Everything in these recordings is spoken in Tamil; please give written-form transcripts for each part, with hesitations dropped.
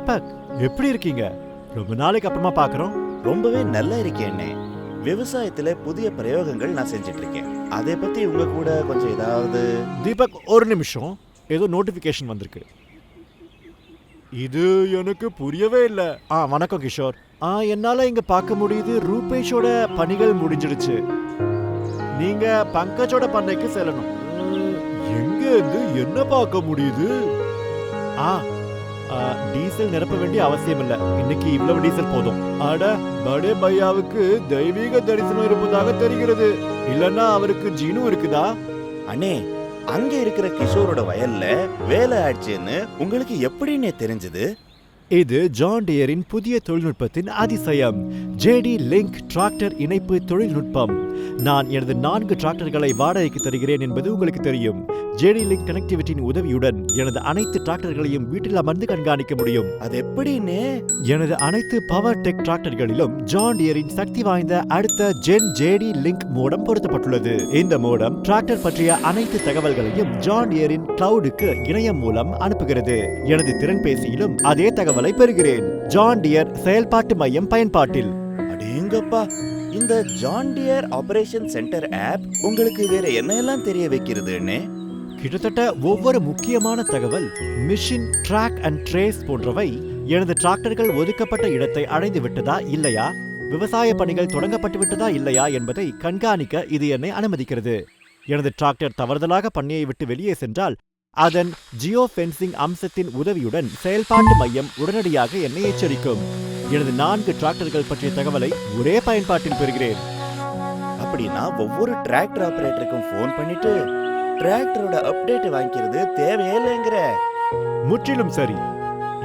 தீபக், எப்படி இருக்கீங்க? ரொம்ப நாளைக்கு அப்புறமா பாக்குறோம். ரொம்பவே நல்லா இருக்கேன்னே. விவசாயத்துல புதிய பிரயோகங்கள் நான் செஞ்சுட்டு இருக்கேன். அதை பத்தி உங்க கூட கொஞ்சம் ஏதாவது. தீபக், ஒரு நிமிஷம். ஏதோ நோட்டிபிகேஷன் வந்திருக்கு. இது எனக்கு புரியவே இல்ல. வணக்கம் கிஷோர். என்னால இங்க பார்க்க முடியுது ரூபேஷோட பணிகள் முடிஞ்சிடுச்சு. நீங்க பங்கஜோட பண்ணைக்கு செல்லணும். எங்க இருந்து என்ன பார்க்க முடியுது? டீசல் நிரப்ப வேண்டிய அவசியம் இல்ல. இன்னைக்கு இவ்வளவு டீசல் போதும். அட, படே பையாவுக்கு தெய்வீக தரிசனம் இருப்பதாக தெரிகிறது. இல்லன்னா அவருக்கு ஜீனு இருக்குதா? அண்ணே, அங்க இருக்கிற கிஷோரோட வயல்ல வேலை ஆயிடுச்சுன்னு உங்களுக்கு எப்படின்னே தெரிஞ்சது? இது ஜான் டியரின் புதிய தொழில்நுட்பத்தின் அதிசயம். ஜேடி லிங்க் டிராக்டர் இணைப்பு தொழில்நுட்பம். நான் எனது 4 டிராக்டர்களை வாடகைக்கு தருகிறேன் என்பது உங்களுக்கு தெரியும். ஜேடி லிங்க் கனெக்டிவிட்டியின் உதவியுடன் எனது அனைத்து டிராக்டர்களையும் வீட்டில் அமர்ந்து கண்காணிக்க முடியும். அது எப்படின்னு? எனது அனைத்து பவர் டெக் டிராக்டர்களிலும் ஜான் டியரின் சக்தி வாய்ந்த அடுத்த ஜென் ஜேடி லிங்க் மோடம் பொருத்தப்பட்டுள்ளது. இந்த மோடம் டிராக்டர் பற்றிய அனைத்து தகவல்களையும் ஜான் டியரின் கிளவுடுக்கு இணையம் மூலம் அனுப்புகிறது. எனது திறன்பேசியிலும் அதே தகவலை பெறுகிறேன். ஜான் டியர் செயல்பாட்டு மையம் பயன்பாட்டில். அடேங்கப்பா, இந்த John dear operation centre of உங்களுக்கு வேற என்ன எல்லாம் தெரிய வைக்கிறதுன்னு? கிட்டத்தட்ட ஒவ்வொரு முக்கியமான தகவல், மிஷின் ட்ராக் அண்ட் ட்ரேஸ் போன்றவை எனது டிராக்டர்கள் ஒதுக்கப்பட்ட இடத்தை அடைந்து விட்டதா இல்லையா, விவசாய பணிகள் தொடங்கப்பட்டு விட்டதா இல்லையா என்பதை கண்காணிக்க இது என்னை அனுமதிக்கிறது. எனது டிராக்டர் தவறுதலாக பண்ணையை விட்டு வெளியே சென்றால் அதன் ஜியோ ஃபென்சிங் அம்சத்தின் உதவியுடன் செயல்பாட்டு மையம் உடனடியாக என்னை எச்சரிக்கும். எனது 4 டிராக்டர்கள் பற்றிய தகவலை ஒரே பயன்பாட்டில் பெறுகிறேன். அப்படின்னா ஒவ்வொரு டிராக்டர் ஆபரேட்டருக்கும் போன் பண்ணிட்டு டிராக்டரோட அப்டேட் வாங்கிக்கிறது தேவையில்லைங்கிற? முற்றிலும் சரி.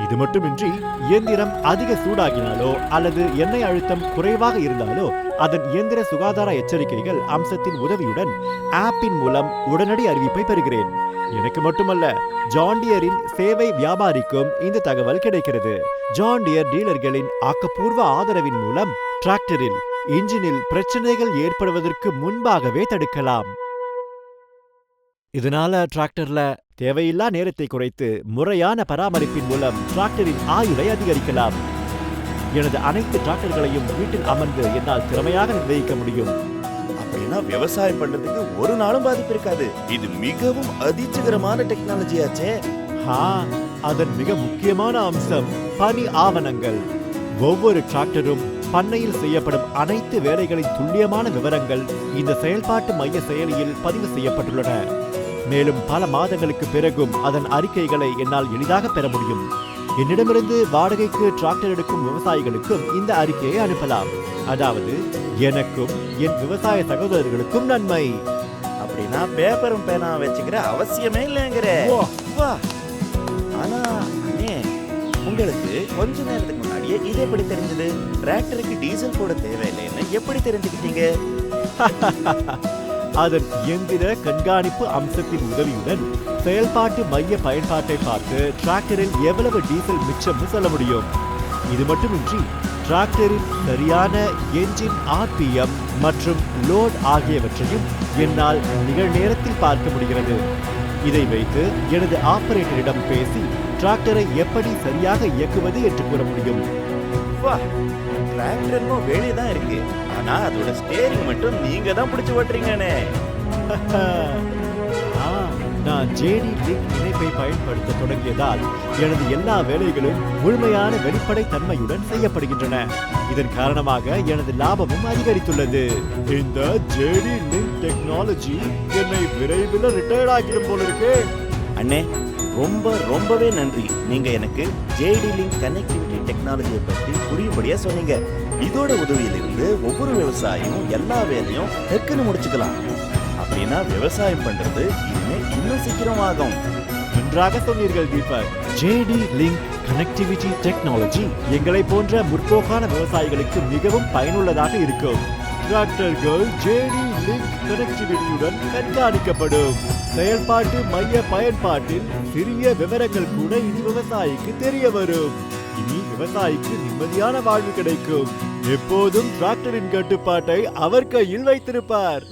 இது மட்டுமின்றி இயந்திரம் அதிக சூடாகினாலோ அல்லது எண்ணெய் அழுத்தம் குறைவாக இருந்தாலோ அதன் இயந்திர சுகாதார எச்சரிக்கைகள் அம்சத்தின் உதவியுடன் ஆப்பின் மூலம் உடனடி அறிவிப்பை பெறுகிறேன். எனக்கு மட்டுமல்ல, ஜான் டியரின் சேவை வியாபாரிக்கும் இந்த தகவல் கிடைக்கிறது. ஜான் டியர் டீலர்களின் ஆக்கப்பூர்வ ஆதரவின் மூலம் டிராக்டரில் இன்ஜினில் பிரச்சனைகள் ஏற்படுவதற்கு முன்பாகவே தடுக்கலாம். இதனால டிராக்டர்ல தேவையில்லா நேரத்தை குறைத்து முறையான பராமரிப்பின் மூலம் டிராக்டரின் ஆயுளை அதிகரிக்கலாம். எனது அனைத்து டிராக்டர்களையும் வீட்டில் அமர்ந்து என்னால் திறமையாக நிர்வகிக்க முடியும். அப்படின்னா விவசாயம் பண்றதுக்கு ஒரு நாளும் பாதிப்பு இருக்காது. இது மிகவும் அதிர்ச்சிகரமான டெக்னாலஜியாச்சே. அதன் மிக முக்கியமான அம்சம் பணி ஆவணங்கள். ஒவ்வொரு டிராக்டரும் பண்ணையில் செய்யப்படும் அனைத்து வேலைகளின் துல்லியமான விவரங்கள் இந்த செயல்பாட்டு மைய செயலியில் பதிவு செய்யப்பட்டுள்ளன. மேலும் பல மாதங்களுக்கு பிறகும் அதன் அறிக்கைகளை என்னால் எளிதாக பெற முடியும். என்னிடமிருந்து வாடகைக்கு டிராக்டர் எடுக்கும் விவசாயிகளுக்கும் இந்த அறிக்கையை அனுப்பலாம். அதாவது எனக்கும் என் விவசாய சகோதரர்களுக்கும் நன்மை. அப்படின்னா பேப்பரும் பேனா வச்சுக்கிற அவசியமே இல்லைங்கிற? ஆனா அண்ணே, உங்களுக்கு கொஞ்ச நேரத்துக்கு முன்னாடியே இது எப்படி தெரிஞ்சது? டிராக்டருக்கு டீசல் போட தேவையில்லைன்னு எப்படி தெரிஞ்சுக்கிட்டீங்க? அதன் இயந்திர கண்காணிப்பு அம்சத்தின் உதவியுடன் செயல்பாட்டு மைய பயன்பாட்டை பார்த்து டிராக்டரில் எவ்வளவு டீசல் மிச்சம்னு சொல்ல முடியும். இது மட்டுமின்றி டிராக்டரின் சரியான என்ஜின் ஆர்பிஎம் மற்றும் லோட் ஆகியவற்றையும் என்னால் நிகழ்நேரத்தில் பார்க்க முடிகிறது. இதை வைத்து எனது ஆபரேட்டரிடம் பேசி டிராக்டரை எப்படி சரியாக இயக்குவது என்று கூற முடியும். டிராக்டர் வேலையே தான் இருக்கு, ஆனா அதோட ஸ்டீரிங் மட்டும் நீங்க தான் பிடிச்சு ஓட்டுறீங்கனே. நான் ஜேடி லிங்க் இணைப்பை பயன்படுத்த தொடங்கியதால் எனது எல்லா வேலைகளும் முழுமையான வெளிப்படை தன்மையுடன் செய்யப்படுகின்றன. இதன் காரணமாக எனது லாபமும் அதிகரித்துள்ளது. இந்த ஜேடி லிங்க் டெக்னாலஜி என்னை விரைவில் ரிட்டையர்ட் ஆகிடும் போல இருக்கு. அண்ணே, ரொம்பவே நன்றி. நீங்க எனக்கு ஜேடி லிங்க் கனெக்டிவிட்டி டெக்னாலஜியை பற்றி புரியும்படியா சொன்னீங்க. இதோட உதவியிலிருந்து ஒவ்வொரு விவசாயியும் எல்லா வேலையும் டக்குன்னு முடிச்சுக்கலாம். அப்படின்னா விவசாயம் பண்றது இனிமே இன்னும் சீக்கிரம் ஆகும். நன்றாக சொன்னீர்கள் Deepak. JD link connectivity technology எங்களை போன்ற முற்போக்கான விவசாயிகளுக்கு மிகவும் பயனுள்ளதாக இருக்கும். டிராக்டர்கள் ஜேடி லிங்க் கனெக்டிவிட்டியுடன் கண்காணிக்கப்படும். செயல்பாட்டு மைய பயன்பாட்டில் சிறிய விவரங்கள் கூட இனி விவசாயிக்கு தெரிய வரும். இனி விவசாயிக்கு நிம்மதியான வாழ்வு கிடைக்கும். எப்போதும் டிராக்டரின் கட்டுப்பாட்டை அவர் கையில் வைத்திருப்பார்.